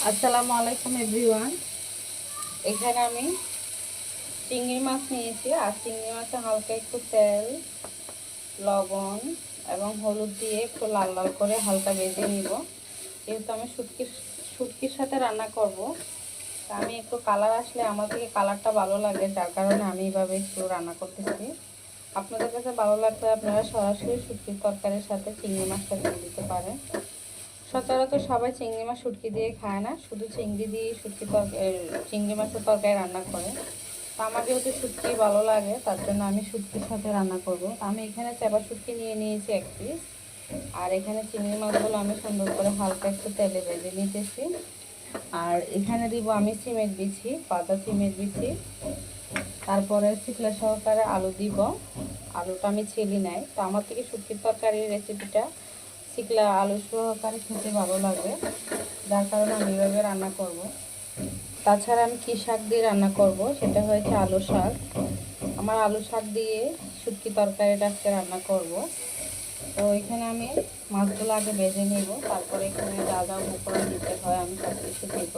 আসসালামু আলাইকুম এভরিওয়ান। এখানে আমি চিংড়ি মাছ নিয়েছি, আর চিংড়ি মাছে হালকা একটু তেল, লবণ এবং হলুদ দিয়ে একটু লাল লাল করে হালকা ভেজে নিব। যেহেতু আমি শুটকির সাথে রান্না করব, তা আমি একটু কালার আসলে আমার থেকে কালারটা ভালো লাগে, যার কারণে আমি এইভাবে একটু রান্না করতেছি। আপনাদের কাছে ভালো লাগলে আপনারা সরাসরি শুটকির তরকারির সাথে চিংড়ি মাছটা দিয়ে দিতে পারেন। সচরাচর সবাই চিংড়ি মাছ শুটকি দিয়ে খায় না, শুধু চিংড়ি দিয়ে চিংড়ি মাছের তরকারি রান্না করে। তো আমার যেহেতু শুটকি ভালো লাগে, তার জন্য আমি শুটকির সাথে রান্না করব। আমি এখানে চেপা শুটকি নিয়ে নিয়েছি 1 পিস, আর এখানে চিংড়ি মাছগুলো আমি সুন্দর করে হালকা একটু তেলে ভেজে নিতেছি। আর এখানে দিব আমি সিমের বিচি, পাতা সিমের বিচি, তারপরে চিকলা সহকারে আলু দিব। আলুটা আমি ছিলি নাই, তো আমার থেকে শুটকির তরকারির রেসিপিটা চিকলা আলু সহকারে খেতে ভালো লাগে, যার কারণে আমি এভাবে রান্না করব। তাছাড়া আমি কী শাক দিয়ে রান্না করব, সেটা হয়েছে আলু শাক। আমার আলু শাক দিয়ে শুটকি তরকারিটা আজকে রান্না করব। তো এখানে আমি মাছগুলো আগে ভেজে নেব, তারপরে এখানে যা যা উপকরণ দিতে হয় আমি সব কিছু দেব।